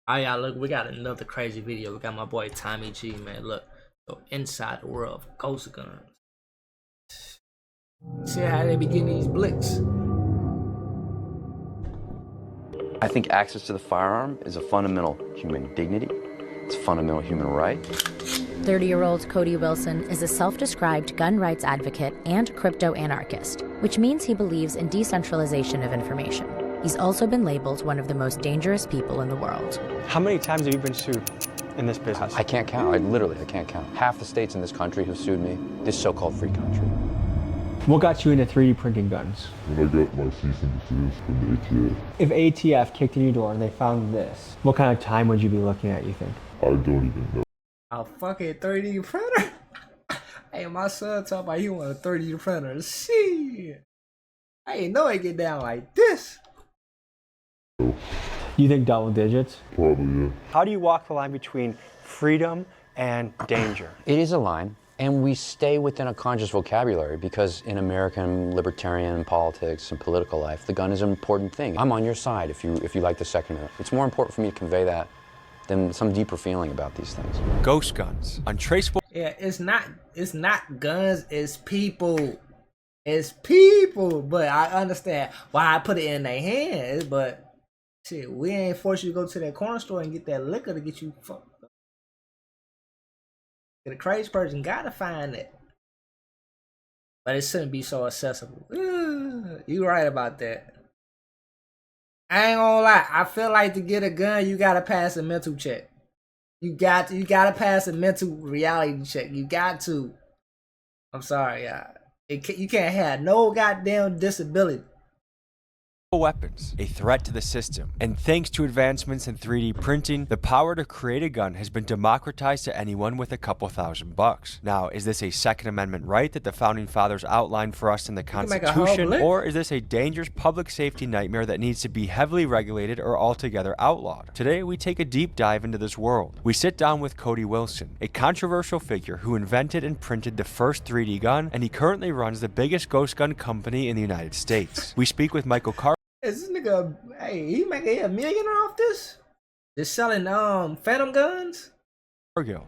Alright, y'all, look, we got another crazy video. We got my boy Tommy G, man. Look, so inside the world of ghost guns. See how they be getting these blicks. I think access to the firearm is a fundamental human dignity. It's a fundamental human right. 30-year-old Cody Wilson is a self-described gun rights advocate and crypto-anarchist, which means he believes in decentralization of information. He's also been labeled one of the most dangerous people in the world. How many times have you been sued in this business? I can't count. I can't count. Half the states in this country have sued me, this so-called free country. What got you into 3D printing guns? When I got my cease and desist from the ATF. If ATF kicked in your door and they found this, what kind of time would you be looking at, you think? I don't even know. A fucking 3D printer? Hey, my son talking about he want a 3D printer. Shit. I ain't know it get down like this. You think double digits? Probably, yeah. How do you walk the line between freedom and danger? It is a line, and we stay within a conscious vocabulary because in American libertarian politics and political life, the gun is an important thing. I'm on your side if you like the Second Amendment. It's more important for me to convey that than some deeper feeling about these things. Ghost guns, untraceable. Yeah, it's not guns, it's people. It's people, but I understand why I put it in their hands, but shit, we ain't force you to go to that corner store and get that liquor to get you fucked up. The crazy person gotta find it. But it shouldn't be so accessible. You right about that. I ain't gonna lie, I feel like to get a gun, you gotta pass a mental check. You gotta pass a mental reality check. You got to. I'm sorry, y'all. You can't have no goddamn disability. Weapons, a threat to the system. And thanks to advancements in 3D printing, the power to create a gun has been democratized to anyone with a couple $1,000s. Now, is this a Second Amendment right that the Founding Fathers outlined for us in the Constitution, or is this a dangerous public safety nightmare that needs to be heavily regulated or altogether outlawed? Today, we take a deep dive into this world. We sit down with Cody Wilson, a controversial figure who invented and printed the first 3D gun, and he currently runs the biggest ghost gun company in the United States. We speak with Michael Carr. Is this nigga, hey, he making a million off this? Just selling phantom guns?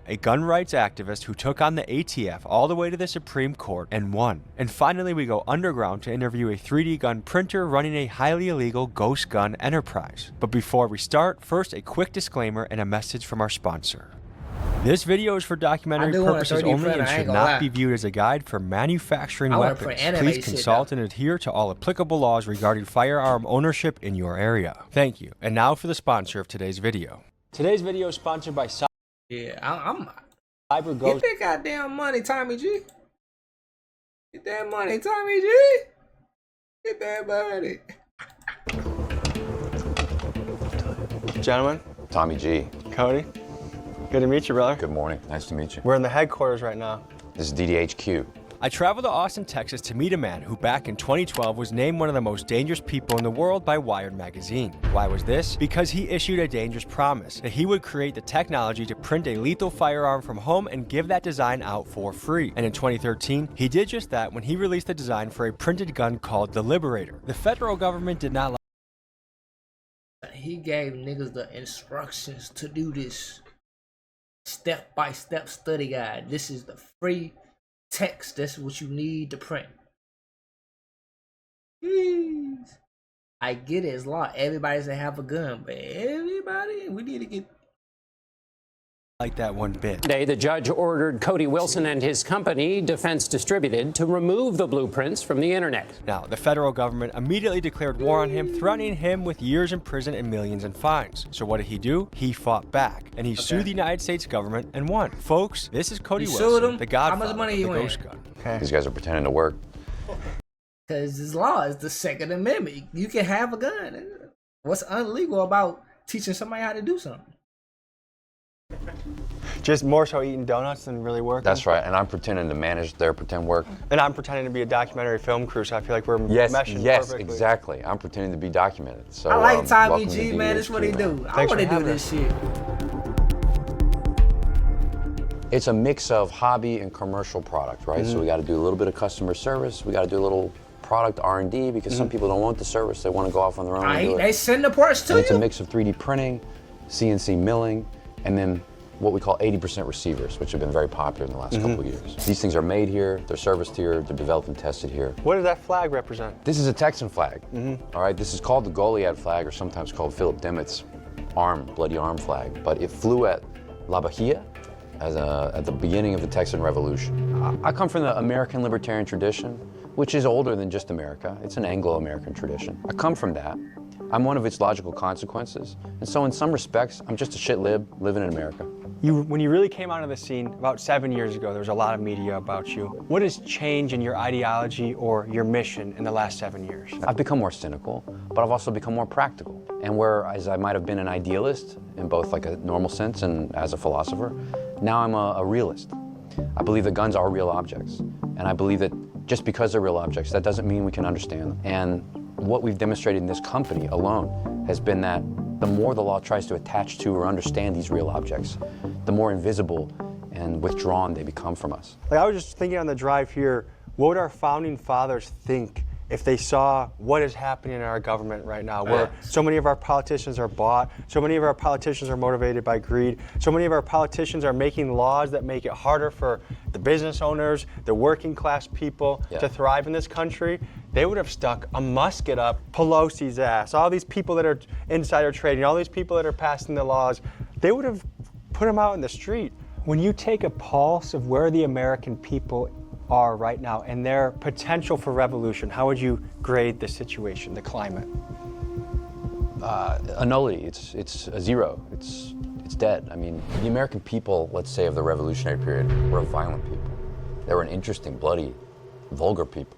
A gun rights activist who took on the ATF all the way to the Supreme Court and won. And finally, we go underground to interview a 3D gun printer running a highly illegal ghost gun enterprise. But before we start, first a quick disclaimer and a message from our sponsor. This video is for documentary purposes only and should not be viewed as a guide for manufacturing weapons. Please consult and adhere to all applicable laws regarding firearm ownership in your area. Thank you. And now for the sponsor of today's video. Today's video is sponsored by I'm Cyber Ghost. Get that goddamn money, Tommy G. Get that money, Tommy G. Get that money. Gentlemen. Tommy G. Cody. Good to meet you, brother. Good morning. Nice to meet you. We're in the headquarters right now. This is DDHQ. I traveled to Austin, Texas to meet a man who back in 2012 was named one of the most dangerous people in the world by Wired magazine. Why was this? Because he issued a dangerous promise that he would create the technology to print a lethal firearm from home and give that design out for free. And in 2013, he did just that when he released the design for a printed gun called the Liberator. The federal government did not like. He gave niggas the instructions to do this. Step-by-step study guide. This is the free text. That's what you need to print. Jeez. I get it. It's law. Everybody should have a gun, but everybody, we need to get like that one bit. Today, the judge ordered Cody Wilson and his company, Defense Distributed, to remove the blueprints from the internet. Now, the federal government immediately declared war on him, threatening him with years in prison and millions in fines. So what did he do? He fought back, and he sued the United States government and won. Folks, this is Cody Wilson, the godfather of the ghost gun. Okay. These guys are pretending to work. Because it's law. It's the Second Amendment. You can have a gun. What's illegal about teaching somebody how to do something? Just more so eating donuts than really working. That's right, and I'm pretending to manage their pretend work. And I'm pretending to be a documentary film crew, so I feel like we're meshing perfectly. Yes, exactly. I'm pretending to be documented. So I like Tommy G, man. That's what he do. I want to do this shit. It's a mix of hobby and commercial product, right? So we got to do a little bit of customer service. We got to do a little product R&D because some people don't want the service. They want to go off on their own and do it. They send the parts to you? It's a mix of 3D printing, CNC milling, and then what we call 80% receivers, which have been very popular in the last couple of years. These things are made here, they're serviced here, they're developed and tested here. What does that flag represent? This is a Texan flag. All right, this is called the Goliad flag, or sometimes called Philip Dimmitt's bloody arm flag. But it flew at La Bahia at the beginning of the Texan Revolution. I come from the American libertarian tradition, which is older than just America. It's an Anglo-American tradition. I come from that. I'm one of its logical consequences. And so in some respects, I'm just a shit lib living in America. When you really came onto the scene about 7 years ago, there was a lot of media about you. What has changed in your ideology or your mission in the last 7 years? I've become more cynical, but I've also become more practical. And whereas I might have been an idealist in both like a normal sense and as a philosopher, now I'm a realist. I believe that guns are real objects. And I believe that just because they're real objects, that doesn't mean we can understand them. And what we've demonstrated in this company alone has been that the more the law tries to attach to or understand these real objects, the more invisible and withdrawn they become from us. Like, I was just thinking on the drive here, what would our founding fathers think if they saw what is happening in our government right now, where so many of our politicians are bought, so many of our politicians are motivated by greed, so many of our politicians are making laws that make it harder for the business owners, the working class people to thrive in this country. They would have stuck a musket up Pelosi's ass, all these people that are insider trading, all these people that are passing the laws, they would have put them out in the street. When you take a pulse of where the American people are right now and their potential for revolution, how would you grade the situation, the climate? A nullity. It's a zero. It's dead. I mean, the American people, let's say, of the revolutionary period, were violent people. They were an interesting, bloody, vulgar people.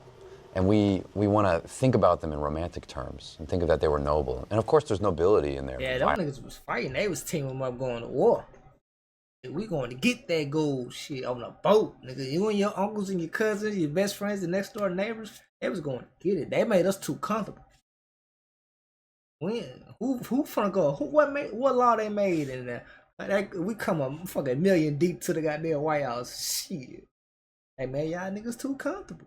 And we want to think about them in romantic terms and think of that they were noble. And of course, there's nobility in there. Yeah, those niggas was fighting. They was teaming up going to war. We going to get that gold shit on a boat, nigga. You and your uncles and your cousins, your best friends, the next door neighbors, they was going to get it. They made us too comfortable. Who finna go? What law they made in there? Like, we come a fucking million deep to the goddamn White House. Shit. They made y'all niggas too comfortable.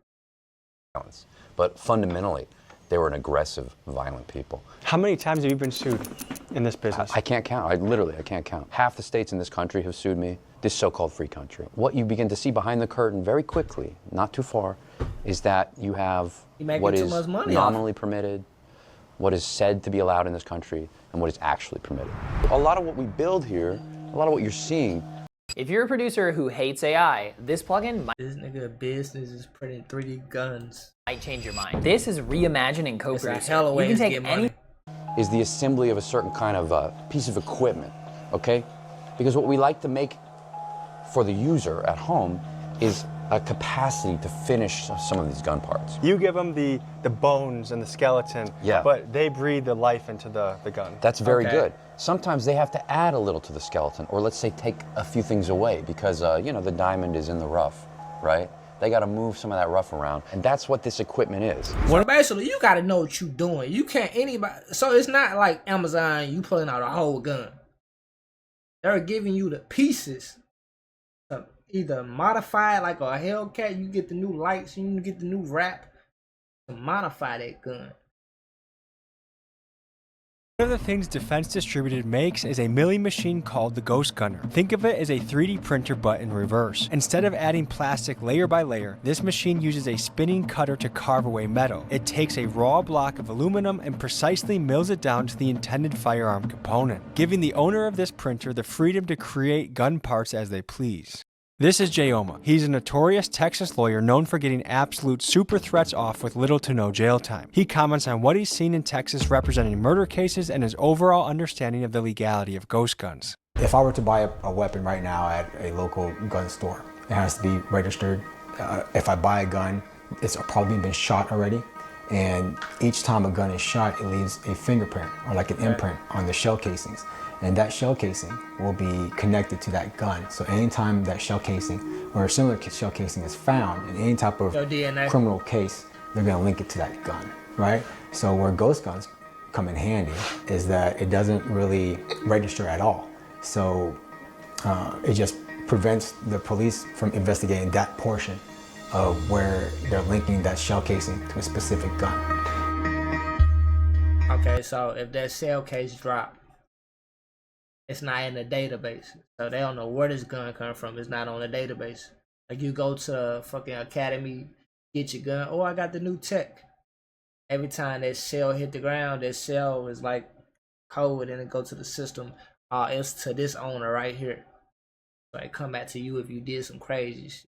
But fundamentally, they were an aggressive, violent people. How many times have you been sued in this business? I can't count. I can't count. Half the states in this country have sued me, this so-called free country. What you begin to see behind the curtain very quickly, not too far, is that you have what is nominally permitted, what is said to be allowed in this country, and what is actually permitted. A lot of what we build here, a lot of what you're seeing. If you're a producer who hates AI, this plugin might... This nigga business is printing 3D guns. ...might change your mind. This is reimagining co-producer. You can take any... Is the assembly of a certain kind of piece of equipment, okay? Because what we like to make for the user at home is a capacity to finish some of these gun parts. You give them the bones and the skeleton, but they breathe the life into the gun. That's very good. Sometimes they have to add a little to the skeleton, or let's say take a few things away because, you know, the diamond is in the rough, right? They got to move some of that rough around, and that's what this equipment is. Well, basically, you got to know what you're doing. You can't so it's not like Amazon, you pulling out a whole gun. They're giving you the pieces to either modify it like a Hellcat, you get the new lights, you get the new wrap to modify that gun. One of the things Defense Distributed makes is a milling machine called the Ghost Gunner. Think of it as a 3D printer but in reverse. Instead of adding plastic layer by layer, this machine uses a spinning cutter to carve away metal. It takes a raw block of aluminum and precisely mills it down to the intended firearm component, giving the owner of this printer the freedom to create gun parts as they please. This is Jay Oma. He's a notorious Texas lawyer known for getting absolute super threats off with little to no jail time. He comments on what he's seen in Texas representing murder cases and his overall understanding of the legality of ghost guns. If I were to buy a weapon right now at a local gun store, it has to be registered. If I buy a gun, it's probably been shot already. And each time a gun is shot, it leaves a fingerprint or like an imprint on the shell casings. And that shell casing will be connected to that gun. So anytime that shell casing or a similar shell casing is found in any type of criminal case, they're gonna link it to that gun, right? So where ghost guns come in handy is that it doesn't really register at all. So it just prevents the police from investigating that portion of where they're linking that shell casing to a specific gun. Okay, so if that shell case drop, it's not in the database. So they don't know where this gun come from. It's not on the database. Like you go to the fucking academy, get your gun. Oh, I got the new tech. Every time that shell hit the ground, that shell is like code and it go to the system. It's to this owner right here. So it come back to you if you did some crazy shit.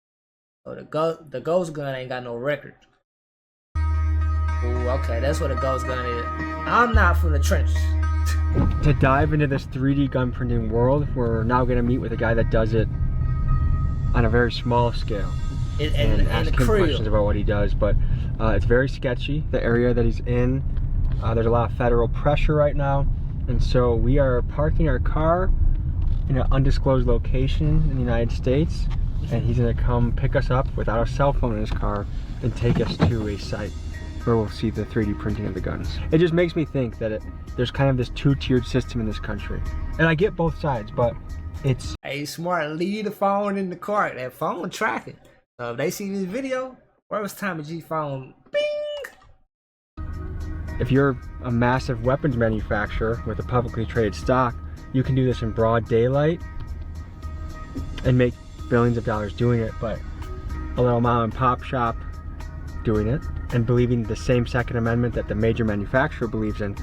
So the ghost gun ain't got no record. Ooh, okay, that's what a ghost gun is. I'm not from the trenches. To dive into this 3D gun printing world, we're now going to meet with a guy that does it on a very small scale. And ask him questions about what he does, but it's very sketchy, the area that he's in. There's a lot of federal pressure right now, and so we are parking our car in an undisclosed location in the United States, and he's going to come pick us up without a cell phone in his car and take us to a site where we'll see the 3D printing of the guns. It just makes me think that there's kind of this two-tiered system in this country. And I get both sides, but it's... Hey, smart, leave the phone in the car. That phone tracking. So if they see this video, where was Tommy G phone? Bing! If you're a massive weapons manufacturer with a publicly traded stock, you can do this in broad daylight and make billions of dollars doing it, but a little mom and pop shop doing it and believing the same Second Amendment that the major manufacturer believes in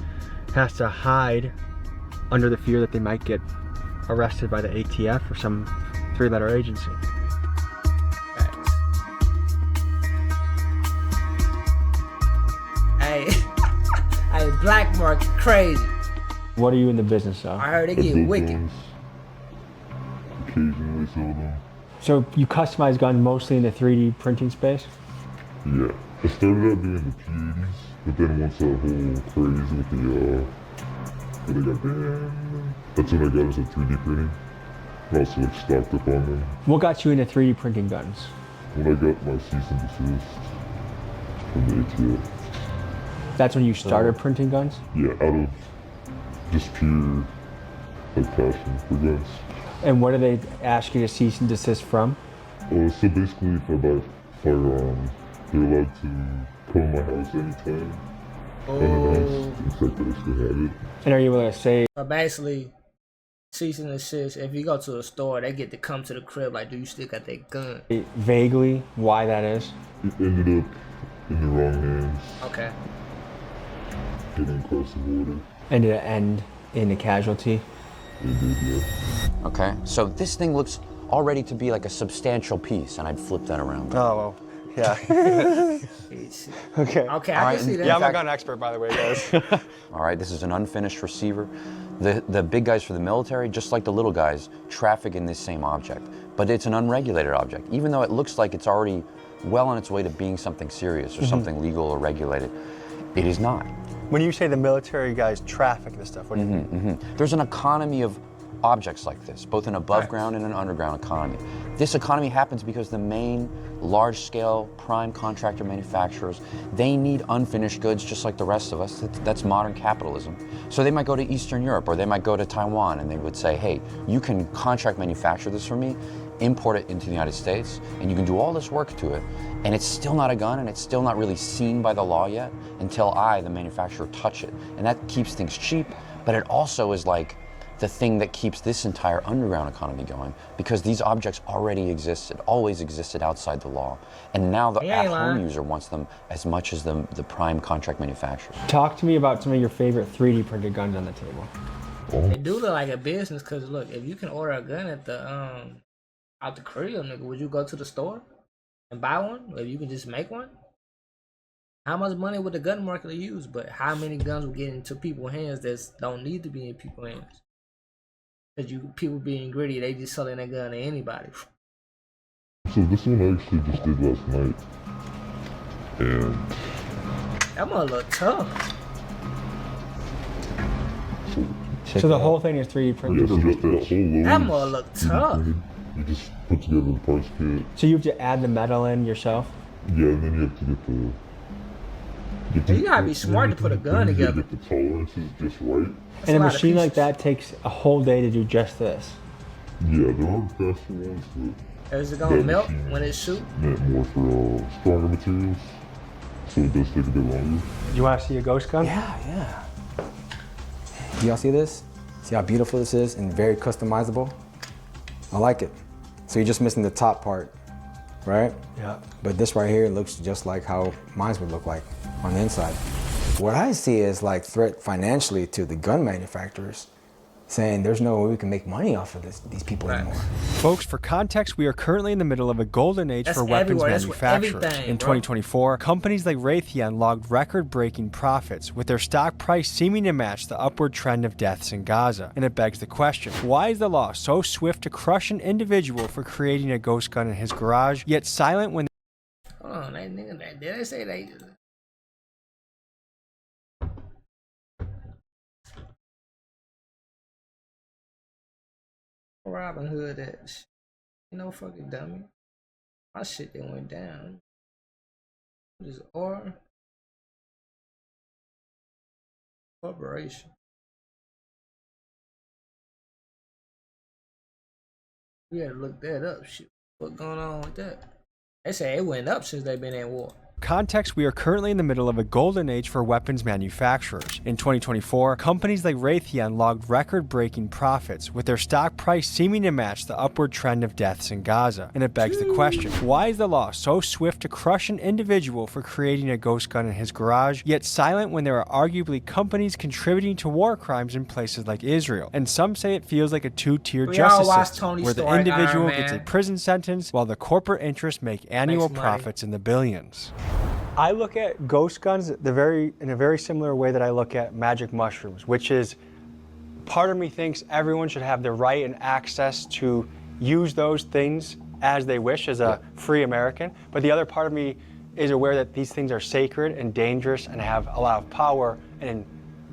has to hide under the fear that they might get arrested by the ATF or some three-letter agency. Hey, black market crazy. What are you in the business of? I heard it get wicked. Occasionally sell them. So you customize guns mostly in the 3D printing space? Yeah. I started out doing the P80s, but then once that whole craze with the, what I got banned, that's when I got into 3D printing. I also like stocked up on them. What got you into 3D printing guns? When I got my cease and desist from the ATF. That's when you started printing guns? Yeah, out of just pure like passion for guns. And what do they ask you to cease and desist from? So basically, if I buy firearms, they're allowed to come in my house anytime. Unannounced, except that I still have it. And are you able to say? Basically, cease and desist. If you go to a store, they get to come to the crib. Like, do you still got that gun? Vaguely, why that is? It ended up in the wrong hands. Okay. Getting across the border. And did it end in a casualty? It did, yeah. Okay, so this thing looks already to be like a substantial piece, and I'd flip that around. Oh, well, yeah. Okay. Okay, I can see that. Yeah, I'm a gun expert, by the way, guys. All right, this is an unfinished receiver. The big guys for the military, just like the little guys, traffic in this same object. But it's an unregulated object. Even though it looks like it's already well on its way to being something serious or something legal or regulated, it is not. When you say the military guys traffic this stuff, what do you mean? There's an economy of objects like this, both an above ground and an underground economy. This economy happens because the main large-scale prime contractor manufacturers, they need unfinished goods just like the rest of us. That's modern capitalism. So they might go to Eastern Europe or they might go to Taiwan and they would say, hey, you can contract manufacture this for me, import it into the United States, and you can do all this work to it, and it's still not a gun and it's still not really seen by the law yet until I, the manufacturer, touch it. And that keeps things cheap, but it also is like the thing that keeps this entire underground economy going, because these objects already existed, always existed outside the law, and now the at-home user wants them as much as the prime contract manufacturers. Talk to me about some of your favorite 3D printed guns on the table. It do look like a business, cause look, if you can order a gun at the out the crib, nigga, would you go to the store and buy one? If you can just make one? How much money would the gun market use? But how many guns will get into people's hands that don't need to be in people's hands? Cause people being greedy, they just selling that gun to anybody. So this one I actually just did last night. And that might look tough. So the whole thing is 3D printed? Yeah, so just that whole load. That might look tough. You just put together the parts kit. So you have to add the metal in yourself? Yeah, and then you have to get You gotta be smart to put a gun together. Get the tolerances just right. And a machine like that takes a whole day to do just this? Yeah, there are faster ones, but... Is it gonna melt when it shoots? Meant more for stronger materials, so it does take a bit longer. Do you want to see a ghost gun? Yeah. Do y'all see this? See how beautiful this is and very customizable? I like it. So you're just missing the top part, right? Yeah. But this right here looks just like how mine would look like on the inside. What I see is like threat financially to the gun manufacturers, saying there's no way we can make money off of these people anymore. Folks, for context, we are currently in the middle of a golden age for weapons manufacturers. In 2024, companies like Raytheon logged record-breaking profits, with their stock price seeming to match the upward trend of deaths in Gaza. And it begs the question, why is the law so swift to crush an individual for creating a ghost gun in his garage, yet silent when... Hold on, that nigga, did I say they... Robin Hood that shit. You know, fucking dummy. My shit that went down. Just or corporation. We had to look that up. Shit, what's going on with that? They say it went up since they've been at war. Context, we are currently in the middle of a golden age for weapons manufacturers. In 2024, companies like Raytheon logged record-breaking profits, with their stock price seeming to match the upward trend of deaths in Gaza. And it begs the question, why is the law so swift to crush an individual for creating a ghost gun in his garage, yet silent when there are arguably companies contributing to war crimes in places like Israel? And some say it feels like a two-tier justice system, where the individual gets a prison sentence while the corporate interests make annual profits in the billions. I look at ghost guns in a very similar way that I look at magic mushrooms, which is, part of me thinks everyone should have the right and access to use those things as they wish as a free American. But the other part of me is aware that these things are sacred and dangerous and have a lot of power, and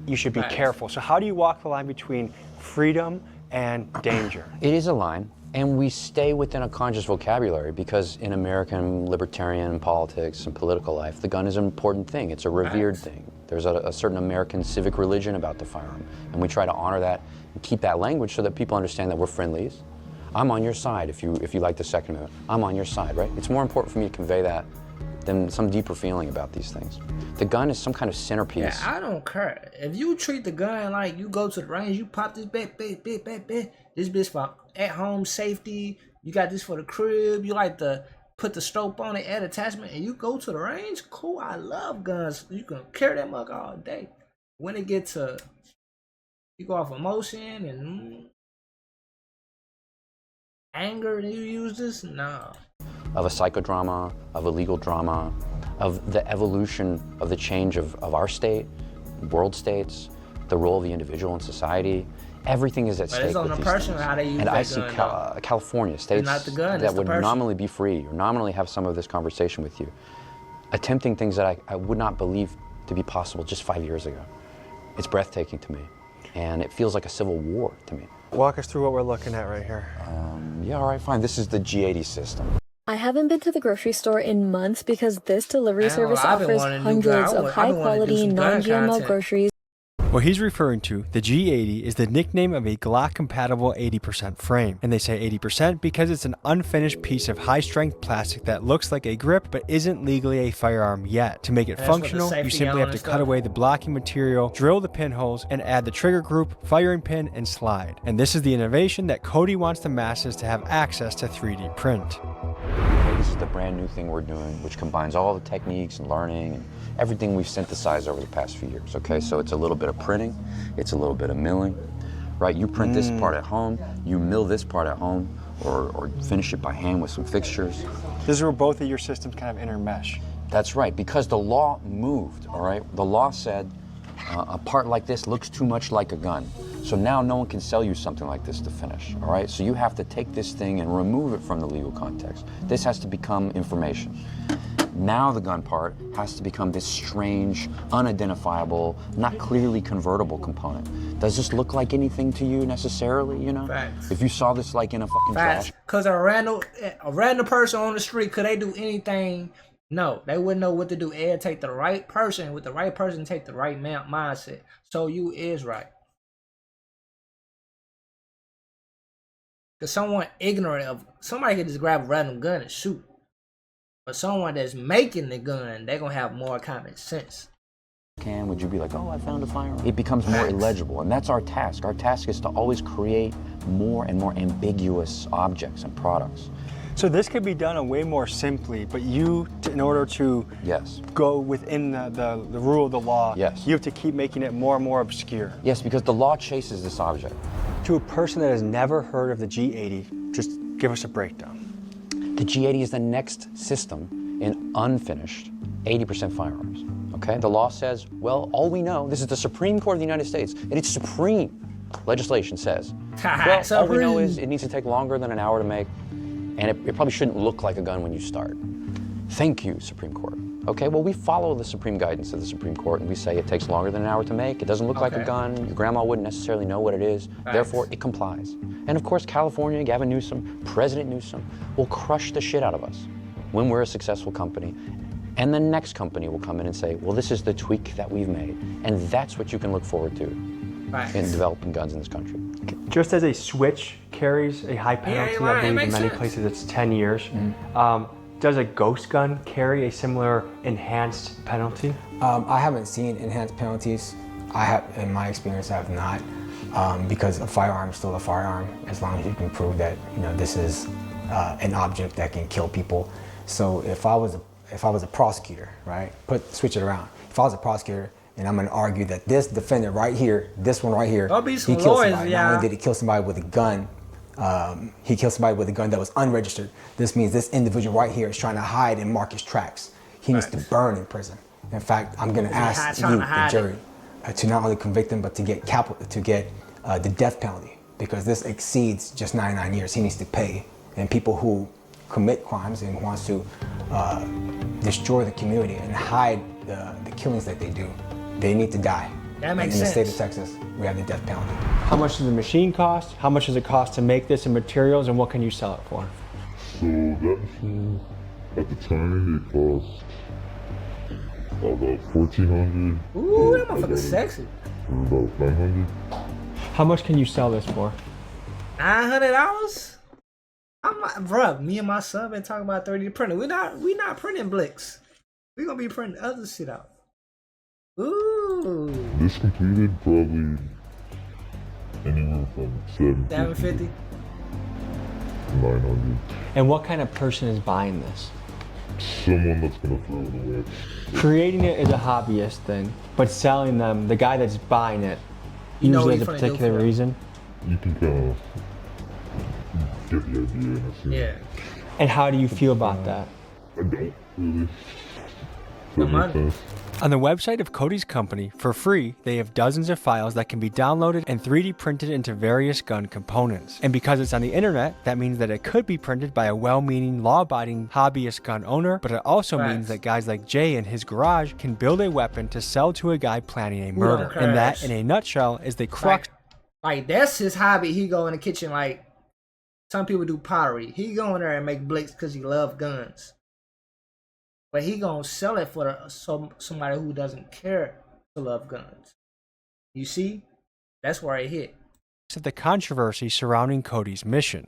you should be careful. So how do you walk the line between freedom and danger? It is a line. And we stay within a conscious vocabulary, because in American libertarian politics and political life, the gun is an important thing. It's a revered thing. There's a certain American civic religion about the firearm. And we try to honor that and keep that language so that people understand that we're friendlies. I'm on your side if you like the Second Amendment. I'm on your side, right? It's more important for me to convey that than some deeper feeling about these things. The gun is some kind of centerpiece. Yeah, I don't care. If you treat the gun like you go to the range, you pop this this bitch for at-home safety, you got this for the crib, you like to put the scope on it, add attachment, and you go to the range, cool, I love guns. You can carry that mug all day. When it gets to, you go off emotion and anger and you use this, nah. Of a psychodrama, of a legal drama, of the evolution of the change of our state, world states, the role of the individual in society. Everything is at stake it's on with the these person things. how they use and that I see gun, California, states not the gun, that it's would the person. nominally be free or nominally have some of this conversation with you, attempting things that I would not believe to be possible just 5 years ago. It's breathtaking to me, and it feels like a civil war to me. Walk us through what we're looking at right here. Yeah, all right, fine. This is the G80 system. I haven't been to the grocery store in months because this delivery service offers hundreds of high-quality, non-GMO groceries. What he's referring to, the G80, is the nickname of a Glock-compatible 80% frame. And they say 80% because it's an unfinished piece of high-strength plastic that looks like a grip but isn't legally a firearm yet. To make it functional, you simply have to cut away the blocking material, drill the pinholes, and add the trigger group, firing pin, and slide. And this is the innovation that Cody wants the masses to have access to 3D print. This is the brand new thing we're doing, which combines all the techniques and learning and everything we've synthesized over the past few years, okay? So it's a little bit of printing, it's a little bit of milling, right? You print this part at home, you mill this part at home, or finish it by hand with some fixtures. This is where both of your systems kind of intermesh. That's right, because the law moved, all right? The law said a part like this looks too much like a gun. So now no one can sell you something like this to finish, all right? So you have to take this thing and remove it from the legal context. This has to become information. Now the gun part has to become this strange, unidentifiable, not clearly convertible component. Does this look like anything to you necessarily, you know? Facts. If you saw this like in a fucking trash. Because a random person on the street, could they do anything? No, they wouldn't know what to do. It'd take the right person, with the right person, take the right mindset. So you is right. Because someone ignorant of, somebody can just grab a random gun and shoot. But someone that's making the gun, they're going to have more common sense. can, would you be like, oh, I found a firearm? It becomes more illegible, and that's our task. Our task is to always create more and more ambiguous objects and products. So this could be done way more simply, but in order to go within the rule of the law, you have to keep making it more and more obscure. Yes, because the law chases this object. To a person that has never heard of the G80, just give us a breakdown. The G80 is the next system in unfinished 80% firearms. Okay, the law says, well, all we know, this is the Supreme Court of the United States, and it's supreme legislation says, well, all we know is it needs to take longer than an hour to make, and it probably shouldn't look like a gun when you start. Thank you, Supreme Court. Okay, well, we follow the supreme guidance of the Supreme Court, and we say it takes longer than an hour to make, it doesn't look like a gun, your grandma wouldn't necessarily know what it is, therefore it complies. And of course, California, Gavin Newsom, President Newsom, will crush the shit out of us when we're a successful company. And the next company will come in and say, well, this is the tweak that we've made. And that's what you can look forward to in developing guns in this country. Just as a switch carries a high penalty, I believe in many places it's 10 years. Does a ghost gun carry a similar enhanced penalty? I haven't seen enhanced penalties. In my experience, I have not, because a firearm is still a firearm, as long as you can prove that this is an object that can kill people. So if I was a prosecutor, right? Switch it around. If I was a prosecutor and I'm gonna argue that this defendant right here, this one right here, he killed somebody. Not only did he kill somebody with a gun, he killed somebody with a gun that was unregistered. This means this individual right here is trying to hide and mark his tracks. He needs to burn in prison. In fact, I'm gonna ask you, the jury, to not only convict him, but to get the death penalty, because this exceeds just 99 years. He needs to pay. And people who commit crimes and wants to destroy the community and hide the killings that they do, they need to die. That makes sense. In the state of Texas, we have the death penalty. How much does the machine cost? How much does it cost to make this in materials, and what can you sell it for? So that machine, at the time, it cost about $1,400. Ooh, that motherfucker's sexy. For about $900. How much can you sell this for? $900? Bruh, me and my son been talking about 3D printing. We not printing blicks. We gonna be printing other shit out. Ooh. This completed probably anywhere from $750 to $900. And what kind of person is buying this? Someone that's gonna throw it away. Creating it is a hobbyist thing, but selling them, the guy that's buying it, usually has a particular reason. You can kind of get the idea. Yeah. And how do you feel about that? I don't really. That makes sense. On the website of Cody's company, for free, they have dozens of files that can be downloaded and 3D printed into various gun components. And because it's on the internet, that means that it could be printed by a well-meaning, law-abiding hobbyist gun owner, but it also means that guys like Jay in his garage can build a weapon to sell to a guy planning a murder. And that, in a nutshell, is the crux. Like that's his hobby. He go in the kitchen like some people do pottery. He go in there and make blicks because he love guns. But he gonna sell it for somebody who doesn't care to love guns. You see? That's where it hit. The controversy surrounding Cody's mission.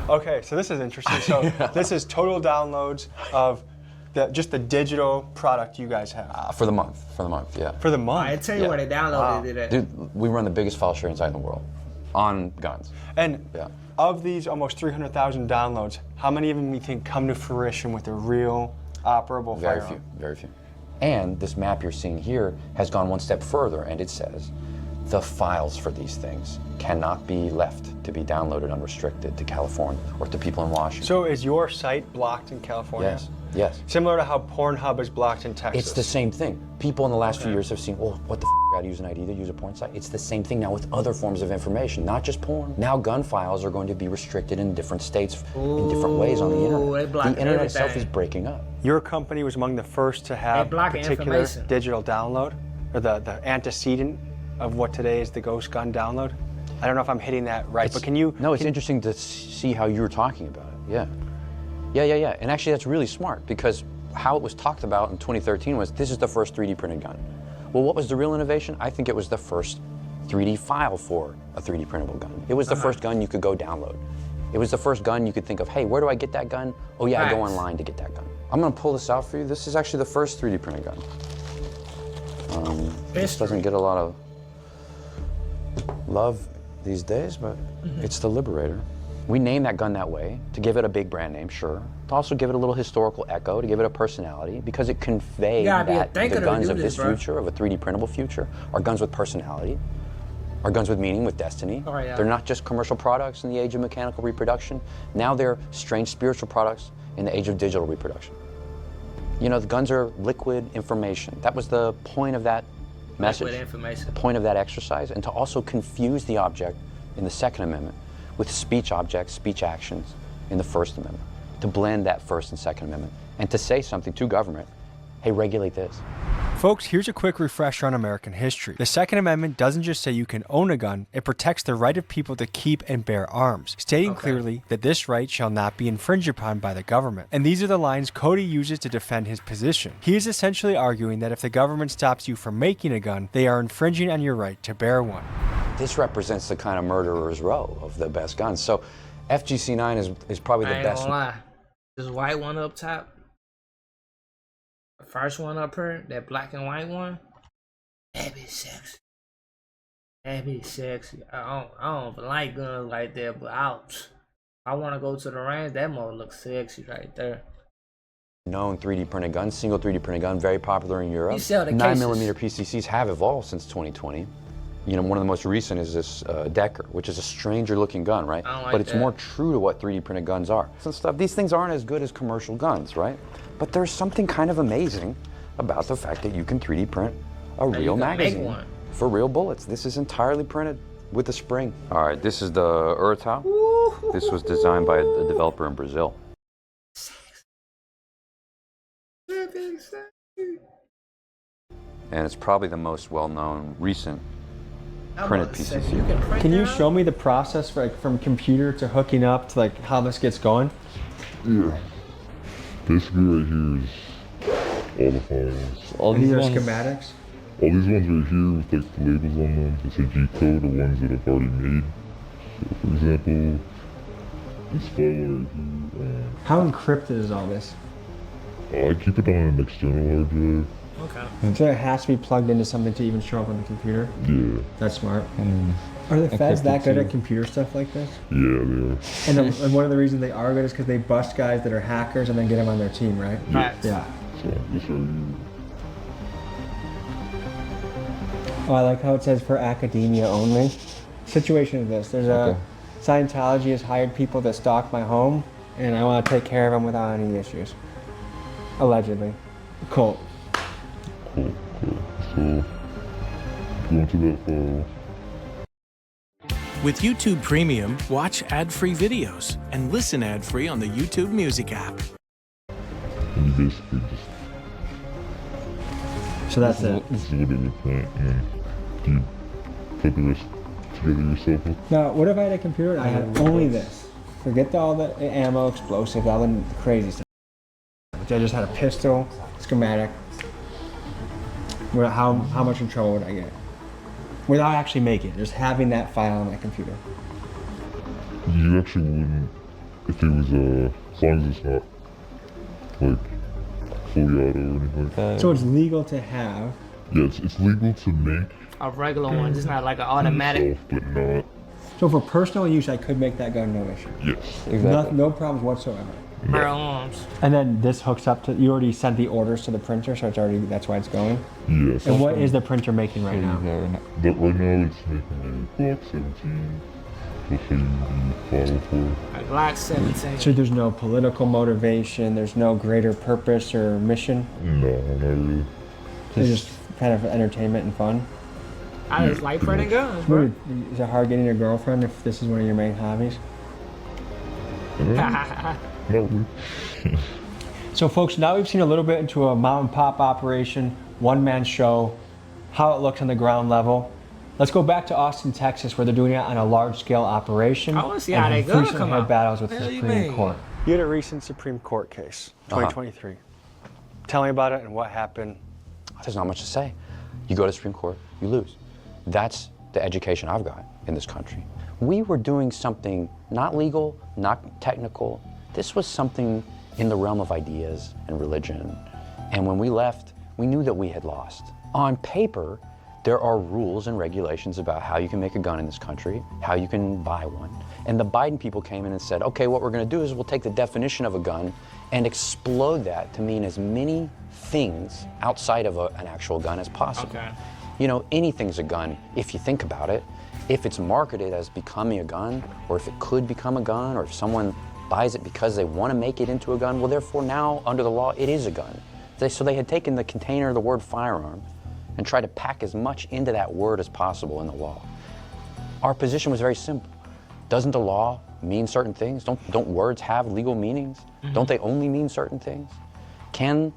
Okay, so this is interesting. So this is total downloads of just the digital product you guys have. For the month, yeah. For the month? I tell you where they downloaded it at. Dude, we run the biggest file sharing site in the world on guns. And of these almost 300,000 downloads, how many of them you think come to fruition with a real operable firearm? Very few. And this map you're seeing here has gone one step further, and it says the files for these things cannot be left to be downloaded unrestricted to California or to people in Washington. So is your site blocked in California? Yes. Similar to how Pornhub is blocked in Texas. It's the same thing. People in the last few years have seen, oh, what the f***, I gotta use an ID to use a porn site? It's the same thing now with other forms of information, not just porn. Now gun files are going to be restricted in different states in different ways on the internet. The internet itself is breaking up. Your company was among the first to have particular digital download, or the antecedent of what today is the ghost gun download. I don't know if I'm hitting that right, but can you... No, it's interesting to see how you were talking about it, yeah. And actually that's really smart, because how it was talked about in 2013 was, this is the first 3D printed gun. Well, what was the real innovation? I think it was the first 3D file for a 3D printable gun. It was the first gun you could go download. It was the first gun you could think of, hey, where do I get that gun? Oh yeah, I go online to get that gun. I'm gonna pull this out for you. This is actually the first 3D printed gun. This doesn't get a lot of love these days, but it's the Liberator. We named that gun that way to give it a big brand name, sure. To also give it a little historical echo, to give it a personality, because it conveyed that the guns of this future, of a 3D printable future, are guns with personality, are guns with meaning, with destiny. Oh, yeah. They're not just commercial products in the age of mechanical reproduction. Now they're strange spiritual products in the age of digital reproduction. You know, the guns are liquid information. That was the point of that message, the point of that exercise, and to also confuse the object in the Second Amendment with speech objects, speech actions in the First Amendment, to blend that First and Second Amendment, and to say something to government, hey, regulate this. Folks, here's a quick refresher on American history. The Second Amendment doesn't just say you can own a gun, it protects the right of people to keep and bear arms, stating clearly that this right shall not be infringed upon by the government. And these are the lines Cody uses to defend his position. He is essentially arguing that if the government stops you from making a gun, they are infringing on your right to bear one. This represents the kind of murderer's row of the best guns. So FGC9 is probably the best. I ain't gonna lie. This white one up top, the first one up here, that black and white one, that be sexy. That be sexy. I don't like guns like that, but I want to go to the range. That mode looks sexy right there. Known 3D printed gun, single 3D printed gun, very popular in Europe. You sell the 9mm PCCs have evolved since 2020. You know, one of the most recent is this Decker, which is a stranger looking gun, right? But it's more true to what 3D printed guns are. Some stuff, these things aren't as good as commercial guns, right? But there's something kind of amazing about the fact that you can 3D print a real magazine for real bullets. This is entirely printed with a spring. All right, this is the Urtal. This was designed by a developer in Brazil. And it's probably the most well-known recent printed PCC. Can you show me the process for, like, from computer to hooking up to like how this gets going? Yeah. Basically right here is all the files. All these are schematics? All these ones right here with like the labels on them, it's a G-code, the ones that I've already made. So for example, this file right here. How encrypted is all this? I keep it on an external hard drive. Okay. So it has to be plugged into something to even show up on the computer? Yeah. That's smart. Are the feds that good at computer stuff like this? Yeah, they are. And one of the reasons they are good is because they bust guys that are hackers and then get them on their team, right? Yeah. So this right here. Oh, I like how it says for academia only. Situation is this. There's a Scientology has hired people to stalk my home, and I want to take care of them without any issues. Allegedly. Cult. Cool. So, go into that file. With YouTube Premium, watch ad-free videos and listen ad-free on the YouTube Music app. And you basically just... So that's it. This is what it looks like, and then you put the rest together yourself. Now, what if I had a computer and I had only this? Forget all the ammo, explosives, all the crazy stuff. I just had a pistol, schematic. How much in trouble would I get? Without actually making it, just having that file on my computer. You actually wouldn't, if it was, as long as it's not, like, fully auto or anything like that. So it's legal to have? Yeah, it's legal to make. A regular one, it's not like an automatic. But not. So for personal use, I could make that gun no issue? Yes. Exactly. No problems whatsoever. Her arms. And then this hooks up to, you already sent the orders to the printer, so it's already, that's why it's going? Yes. And what is the printer making right now? But right now it's making a Glock 17. That's how you follow for. A Glock 17. So there's no political motivation, there's no greater purpose or mission? No, not really. It's just kind of entertainment and fun? I just like printing guns, bro. Is it hard getting a girlfriend if this is one of your main hobbies? So folks, now we've seen a little bit into a mom and pop operation, one-man show, how it looks on the ground level. Let's go back to Austin, Texas, where they're doing it on a large-scale operation. I want to see how they go come out. Battles with the Supreme Court. You had a recent Supreme Court case, 2023. Tell me about it and what happened. There's not much to say. You go to Supreme Court, you lose. That's the education I've got in this country. We were doing something not legal, not technical. This was something in the realm of ideas and religion. And when we left, we knew that we had lost. On paper, there are rules and regulations about how you can make a gun in this country, how you can buy one. And the Biden people came in and said, okay, what we're going to do is we'll take the definition of a gun and explode that to mean as many things outside of an actual gun as possible. Okay. You know, anything's a gun if you think about it. If it's marketed as becoming a gun, or if it could become a gun, or if someone buys it because they want to make it into a gun, well, therefore now, under the law, it is a gun. So they had taken the container of the word firearm and tried to pack as much into that word as possible in the law. Our position was very simple. Doesn't the law mean certain things? Don't words have legal meanings? Mm-hmm. Don't they only mean certain things? Can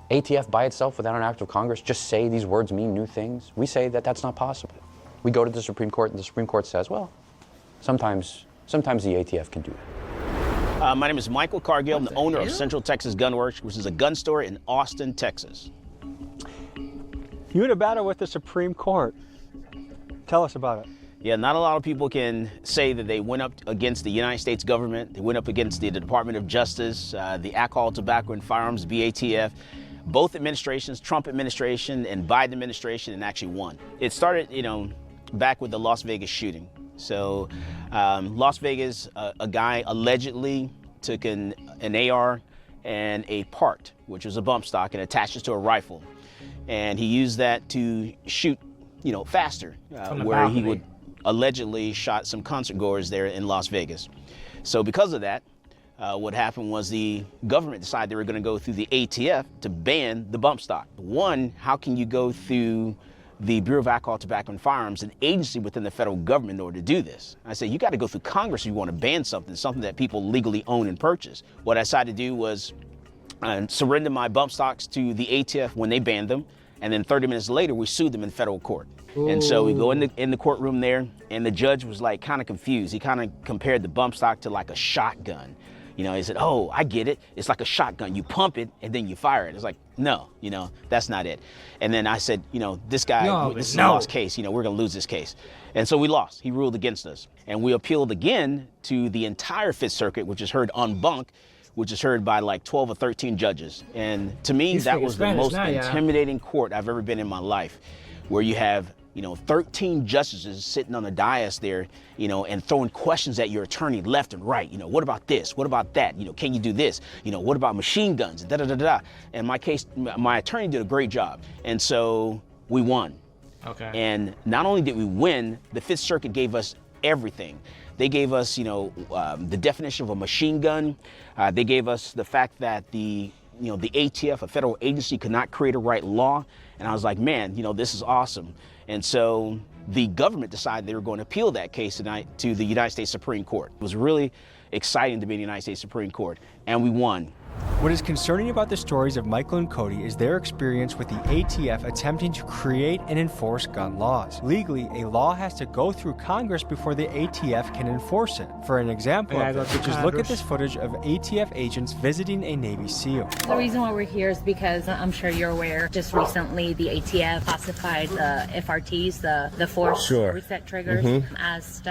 ATF by itself, without an act of Congress, just say these words mean new things? We say that that's not possible. We go to the Supreme Court, and the Supreme Court says, well, sometimes the ATF can do that. My name is Michael Cargill. I'm the owner of Central Texas Gun Works, which is a gun store in Austin, Texas. You had a battle with the Supreme Court. Tell us about it. Yeah, not a lot of people can say that they went up against the United States government. They went up against the Department of Justice, the Alcohol, Tobacco, and Firearms, BATF. Both administrations, Trump administration and Biden administration, and actually won. It started, back with the Las Vegas shooting. So Las Vegas, a guy allegedly took an AR and a part, which was a bump stock, and attached it to a rifle. And he used that to shoot, faster, where he would allegedly shot some concert goers there in Las Vegas. So because of that, what happened was the government decided they were going to go through the ATF to ban the bump stock. One, how can you go through the Bureau of Alcohol, Tobacco, and Firearms, an agency within the federal government, in order to do this? I said, you got to go through Congress if you want to ban something that people legally own and purchase. What I decided to do was surrender my bump stocks to the ATF when they banned them, and then 30 minutes later, we sued them in federal court. Ooh. And so we go in the courtroom there, and the judge was like kind of confused. He kind of compared the bump stock to like a shotgun. He said, oh, I get it. It's like a shotgun. You pump it and then you fire it. It's like, no, that's not it. And then I said, this guy, this is a lost case. We're going to lose this case. And so we lost. He ruled against us. And we appealed again to the entire Fifth Circuit, which is heard en banc, which is heard by like 12 or 13 judges. And to me, that was the most intimidating court I've ever been in my life, where you have 13 justices sitting on the dais there, and throwing questions at your attorney left and right. What about this? What about that? Can you do this? What about machine guns? Da da da da. And my attorney did a great job, and so we won. Okay. And not only did we win, the Fifth Circuit gave us everything. They gave us, the definition of a machine gun. They gave us the fact that the ATF, a federal agency, could not create or write law. And I was like, man, this is awesome. And so the government decided they were going to appeal that case tonight to the United States Supreme Court. It was really exciting to be in the United States Supreme Court, and we won. What is concerning about the stories of Michael and Cody is their experience with the ATF attempting to create and enforce gun laws. Legally, a law has to go through Congress before the ATF can enforce it. For an example of this, just look at this footage of ATF agents visiting a Navy SEAL. The reason why we're here is because I'm sure you're aware, just recently the ATF classified the FRTs, the force reset triggers, as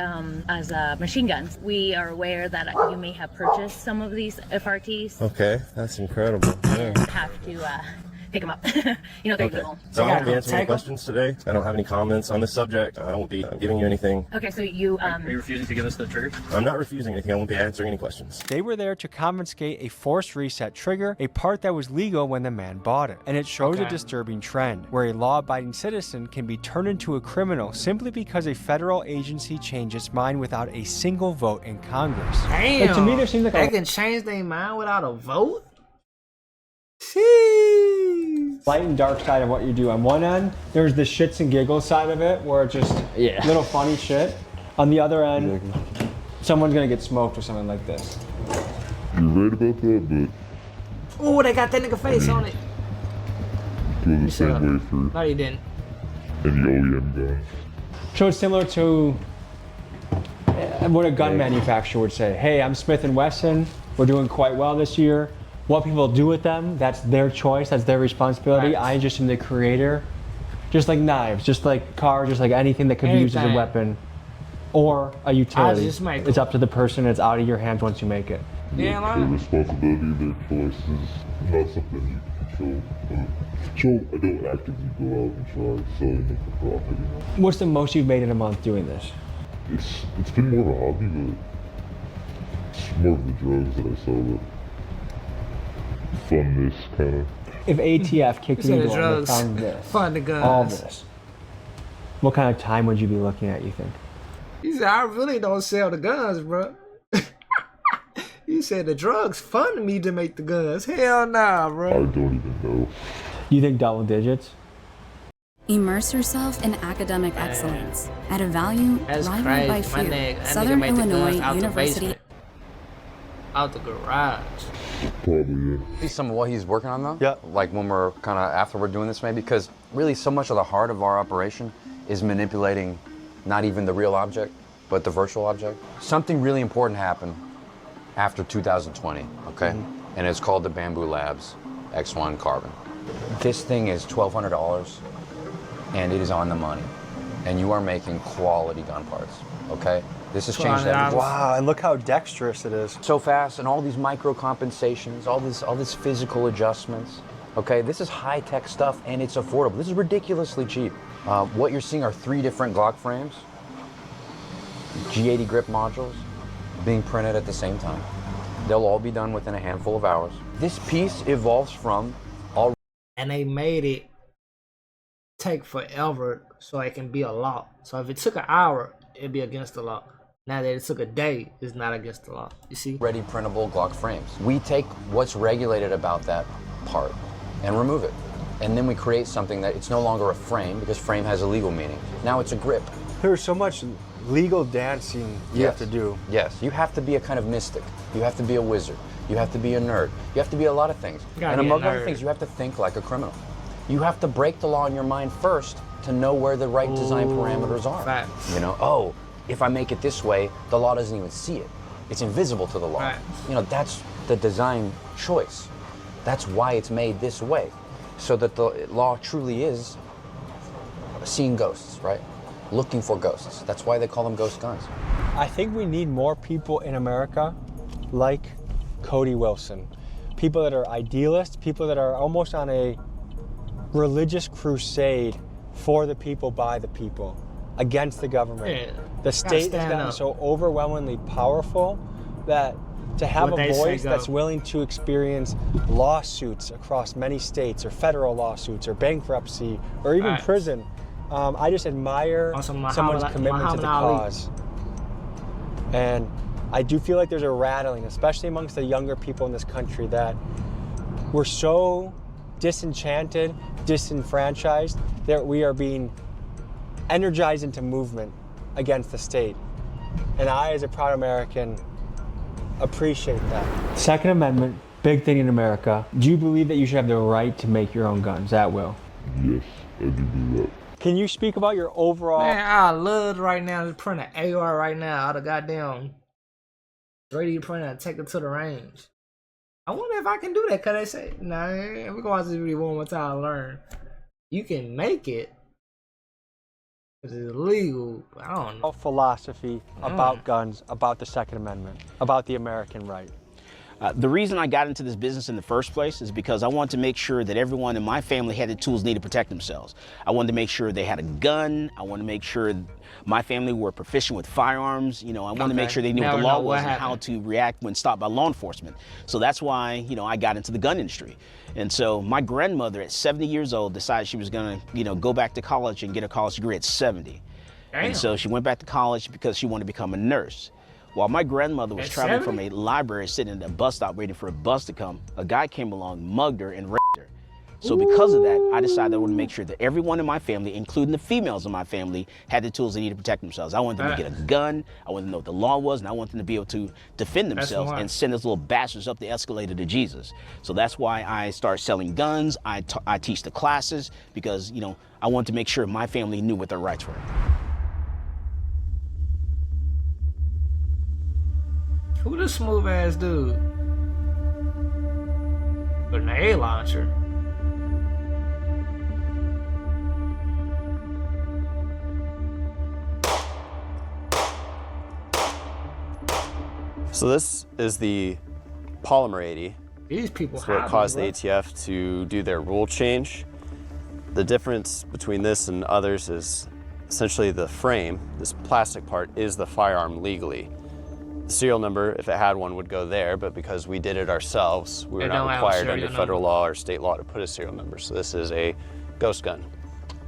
machine guns. We are aware that you may have purchased some of these FRTs. Okay. That's incredible. Yeah. Have to pick them up. They're legal. So I won't be answering any questions today. I don't have any comments on this subject. I won't be giving you anything. Okay, so you... Are you refusing to give us the trigger? I'm not refusing anything. I won't be answering any questions. They were there to confiscate a force reset trigger, a part that was legal when the man bought it. And it shows a disturbing trend, where a law-abiding citizen can be turned into a criminal simply because a federal agency changed its mind without a single vote in Congress. Damn! Like, to me, there seems like they can change their mind without a vote? Jeez. Light and dark side of what you do. On one end, there's the shits and giggles side of it, where it's just little funny shit. On the other end, someone's gonna get smoked or something like this. You're right about that, but... Oh, they got that nigga face on it. Feel the same way for... No, you didn't. Any OEM guns. So it's similar to what a gun manufacturer would say. Hey, I'm Smith & Wesson. We're doing quite well this year. What people do with them, that's their choice, that's their responsibility. Right. I just am the creator. Just like knives, just like cars, just like anything that could be used as a weapon or a utility. It's up to the person, it's out of your hands once you make it. Yeah, the responsibility of their choice is not something chill. I don't actively go out and try selling them for profit, you know? What's the most you've made in a month doing this? It's been more of a hobby, but it's more of the drugs that I sell, the funness kind of. If ATF kicked you and drugs, found this, fund the guns, all this, what kind of time would you be looking at, you think? He said, I really don't sell the guns, bro. He said the drugs fund me to make the guns. Hell nah, bro. I don't even know. You think double digits? Immerse yourself in academic excellence at a value rivaled by few. Southern nigga Illinois out University. Out the garage. Probably, yeah. See some of what he's working on though? Yeah. Like when we're kind of after we're doing this maybe, because really so much of the heart of our operation is manipulating not even the real object, but the virtual object. Something really important happened after 2020, okay? And it's called the Bamboo Labs X1 Carbon. This thing is $1,200 and it is on the money. And you are making quality gun parts, okay? This has changed everything. Wow, and look how dexterous it is. So fast, and all these micro compensations, all this physical adjustments. Okay, this is high-tech stuff and it's affordable. This is ridiculously cheap. What you're seeing are 3 different Glock frames, G80 grip modules, being printed at the same time. They'll all be done within a handful of hours. This piece evolves from all. And they made it take forever so it can be a law. So if it took an hour, it'd be against the law. Now that it took a day, it's not against the law. You see? Ready printable Glock frames. We take what's regulated about that part and remove it. And then we create something that it's no longer a frame because frame has a legal meaning. Now it's a grip. There's so much legal dancing you have to do. Yes, you have to be a kind of mystic. You have to be a wizard. You have to be a nerd. You have to be a lot of things. And among other things, you have to think like a criminal. You have to break the law in your mind first to know where the right design parameters are. Facts. You know, oh, if I make it this way, the law doesn't even see it. It's invisible to the law. Right. You know, that's the design choice. That's why it's made this way. So that the law truly is seeing ghosts, right? Looking for ghosts. That's why they call them ghost guns. I think we need more people in America like Cody Wilson. People that are idealists, people that are almost on a religious crusade for the people, by the people, against the government. Yeah. The state has gotten so overwhelmingly powerful that to have a voice that's willing to experience lawsuits across many states, or federal lawsuits, or bankruptcy, or even prison, I just admire someone's commitment to the cause. And I do feel like there's a rattling, especially amongst the younger people in this country, that we're so disenchanted, disenfranchised, that we are being energized into movement against the state. And I, as a proud American, appreciate that. Second Amendment, big thing in America. Do you believe that you should have the right to make your own guns at will? Yes, I do believe that. Can you speak about your overall... Man, I love right now to print an AR right now out of goddamn 3D printer and take it to the range. I wonder if I can do that, because they say, nah, we're going to watch this video one more time and learn. You can make it, because it's illegal, but I don't know. Philosophy about guns, about the Second Amendment, about the American right. The reason I got into this business in the first place is because I wanted to make sure that everyone in my family had the tools needed to protect themselves. I wanted to make sure they had a gun. I wanted to make sure my family were proficient with firearms. You know, I wanted to make sure they knew what the law was and how to react when stopped by law enforcement. So that's why, you know, I got into the gun industry. And so my grandmother at 70 years old decided she was going to, you know, go back to college and get a college degree at 70. Damn. And so she went back to college because she wanted to become a nurse. While my grandmother was traveling from a library, sitting at a bus stop waiting for a bus to come, a guy came along, mugged her, and raped her. So because of that, I decided I wanted to make sure that everyone in my family, including the females in my family, had the tools they needed to protect themselves. I wanted them to get a gun, I wanted them to know what the law was, and I wanted them to be able to defend themselves and send those little bastards up the escalator to Jesus. So that's why I started selling guns. I teach the classes because, you know, I wanted to make sure my family knew what their rights were. Who this smooth ass dude? With an A launcher. So this is the Polymer 80. These people. That's what caused the ATF to do their rule change. The difference between this and others is essentially the frame, this plastic part, is the firearm legally. The serial number, if it had one, would go there, but because we did it ourselves, we were not required under federal law or state law to put a serial number. So this is a ghost gun.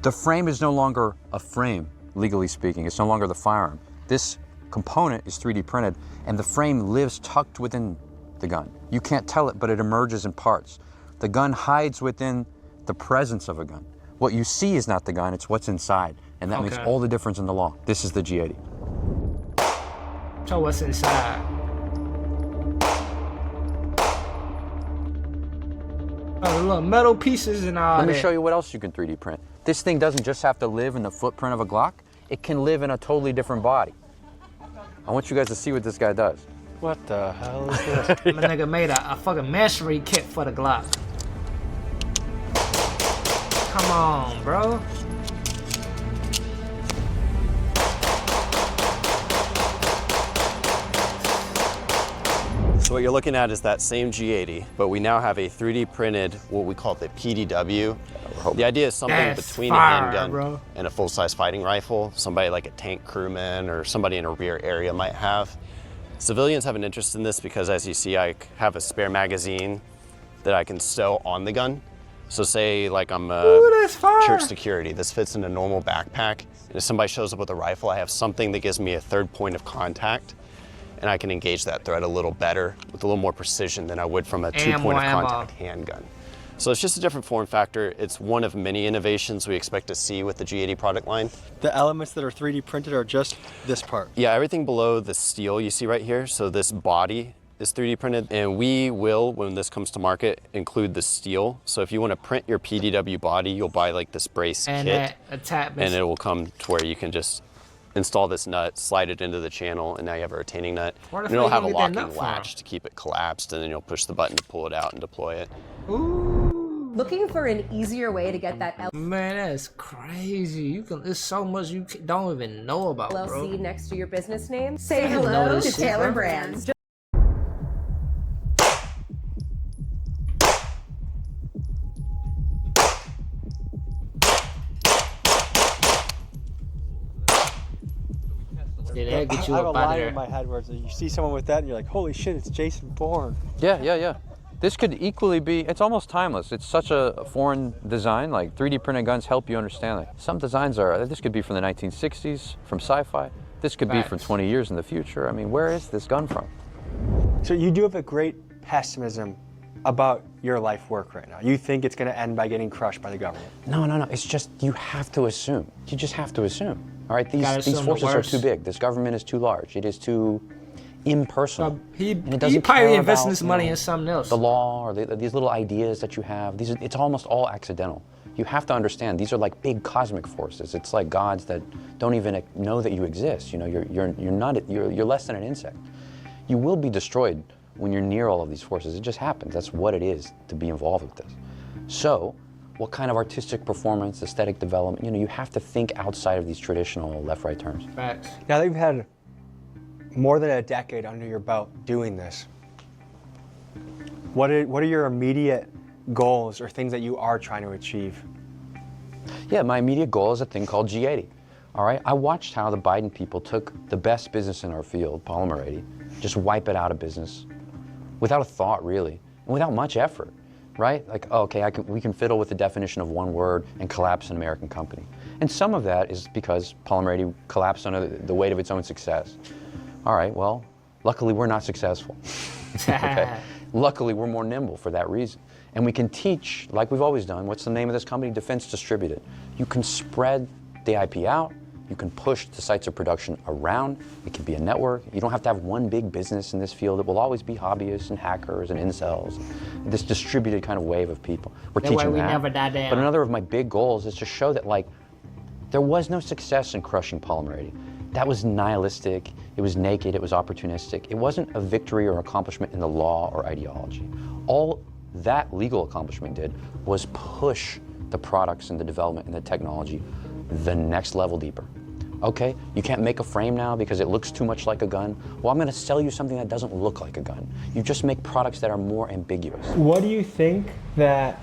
The frame is no longer a frame, legally speaking. It's no longer the firearm. This component is 3D printed, and the frame lives tucked within the gun. You can't tell it, but it emerges in parts. The gun hides within the presence of a gun. What you see is not the gun, it's what's inside, and that makes all the difference in the law. This is the G80. So what's inside? Oh, the little metal pieces and all that. Let me show you what else you can 3D print. This thing doesn't just have to live in the footprint of a Glock, it can live in a totally different body. I want you guys to see what this guy does. What the hell is this? My nigga made a fucking mastery kit for the Glock. Come on, bro. So what you're looking at is that same G80, but we now have a 3D printed, what we call the PDW. The idea is something between a handgun and a full-size fighting rifle, somebody like a tank crewman or somebody in a rear area might have. Civilians have an interest in this because, as you see, I have a spare magazine that I can stow on the gun. So say like I'm church security, this fits in a normal backpack, and if somebody shows up with a rifle, I have something that gives me a third point of contact, and I can engage that threat a little better with a little more precision than I would from a two-point of contact handgun. So it's just a different form factor. It's one of many innovations we expect to see with the G80 product line. The elements that are 3D printed are just this part? Yeah, everything below the steel you see right here. So this body is 3D printed, and we will, when this comes to market, include the steel. So if you want to print your PDW body, you'll buy like this brace kit, and it will come to where you can just install this nut, slide it into the channel, and now you have a retaining nut. And it'll have a locking latch to keep it collapsed, and then you'll push the button to pull it out and deploy it. Looking for an easier way to get that Man, that's crazy. There's so much you don't even know about, bro. LLC next to your business name? Say hello to Taylor Brands. Yeah, get you I have a up out of line there. in my head where you see someone with that and you're like, holy shit, it's Jason Bourne. Yeah. This could equally be, it's almost timeless. It's such a foreign design, like 3D printed guns help you understand it. Some designs are, this could be from the 1960s, from sci-fi. This could be from 20 years in the future. I mean, where is this gun from? So you do have a great pessimism about your life work right now. You think it's gonna end by getting crushed by the government. No, it's just, you have to assume. You just have to assume. All right, these forces are too big. This government is too large. It is too impersonal. He probably investing this money in something else. The law or these little ideas that you have, it's almost all accidental. You have to understand these are like big cosmic forces. It's like gods that don't even know that you exist. You know, you're less than an insect. You will be destroyed when you're near all of these forces. It just happens. That's what it is to be involved with this. So, what kind of artistic performance, aesthetic development, you have to think outside of these traditional left-right terms. Facts. Now that you've had more than a decade under your belt doing this, what are your immediate goals or things that you are trying to achieve? Yeah, my immediate goal is a thing called G80. All right, I watched how the Biden people took the best business in our field, polymer 80, just wipe it out of business without a thought, really, and without much effort. Right? Like, oh, okay, we can fiddle with the definition of one word and collapse an American company. And some of that is because Polymer 80 collapsed under the weight of its own success. All right, well, luckily we're not successful. Okay? Luckily we're more nimble for that reason. And we can teach, like we've always done, what's the name of this company? Defense Distributed. You can spread the IP out. You can push the sites of production around. It can be a network. You don't have to have one big business in this field. It will always be hobbyists and hackers and incels. This distributed kind of wave of people. We're teaching that. Never die down. But another of my big goals is to show that, like, there was no success in crushing Polymer 80. That was nihilistic. It was naked. It was opportunistic. It wasn't a victory or accomplishment in the law or ideology. All that legal accomplishment did was push the products and the development and the technology the next level deeper. Okay, you can't make a frame now because it looks too much like a gun. Well, I'm gonna sell you something that doesn't look like a gun. You just make products that are more ambiguous. What do you think that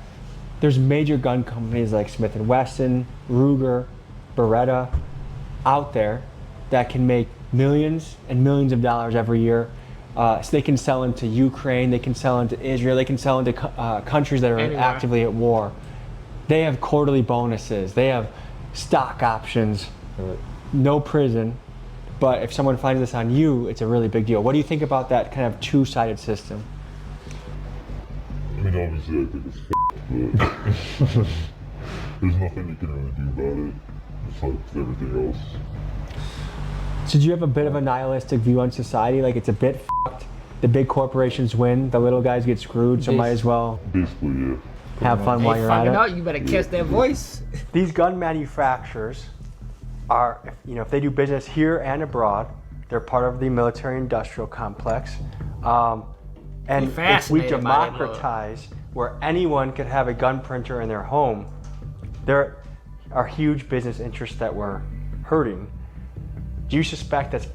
there's major gun companies like Smith & Wesson, Ruger, Beretta out there that can make millions and millions of dollars every year? So they can sell into Ukraine, they can sell into Israel, they can sell into countries that are actively at war. They have quarterly bonuses, they have stock options, no prison, but if someone finds this on you, it's a really big deal. What do you think about that kind of two-sided system? I mean, obviously I think it's f***ed, but there's nothing you can really do about it. It's like everything else. So do you have a bit of a nihilistic view on society? Like it's a bit f***ed, the big corporations win, the little guys get screwed, so might as well basically, yeah. Have fun while you're at it. Out, you better catch that voice. These gun manufacturers are, if they do business here and abroad, they're part of the military-industrial complex. And if we democratize where anyone could have a gun printer in their home, there are huge business interests that we're hurting. Do you suspect that's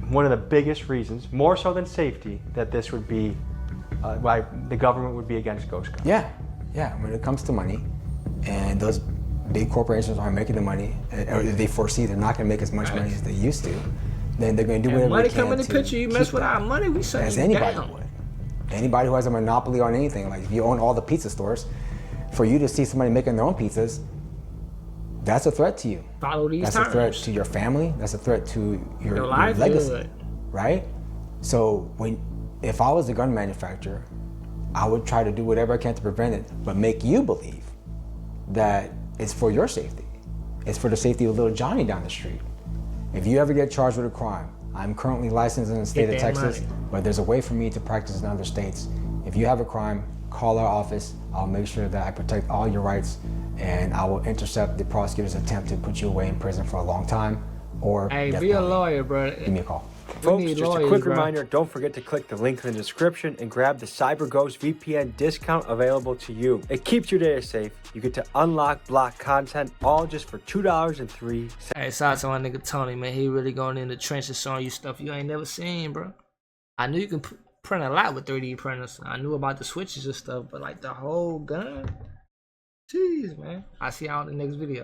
one of the biggest reasons, more so than safety, that this would be why the government would be against ghost guns? Yeah, when it comes to money, and those big corporations aren't making the money, or they foresee they're not going to make as much money as they used to, then they're going to do whatever they can. Money come in the picture, you mess with our money, we shut as you anybody down. would. Anybody who has a monopoly on anything, like if you own all the pizza stores, for you to see somebody making their own pizzas, that's a threat to you. Follow these That's terms. a threat to your family. That's a threat to your legacy, right? So if I was a gun manufacturer, I would try to do whatever I can to prevent it, but make you believe that it's for your safety. It's for the safety of little Johnny down the street. If you ever get charged with a crime, I'm currently licensed in the state of Texas, but there's a way for me to practice in other states. If you have a crime, call our office. I'll make sure that I protect all your rights, and I will intercept the prosecutor's attempt to put you away in prison for a long time, or hey, be a lawyer, bro. Give me a call. Folks, just a quick reminder, don't forget to click the link in the description and grab the CyberGhost VPN discount available to you. It keeps your data safe. You get to unlock block content, all just for $2.03. Hey, shout out to my nigga Tony, man. He really going in the trenches showing you stuff you ain't never seen, bro. I knew you can print a lot with 3D printers. I knew about the switches and stuff, but like the whole gun? Jeez, man. I'll see y'all in the next video.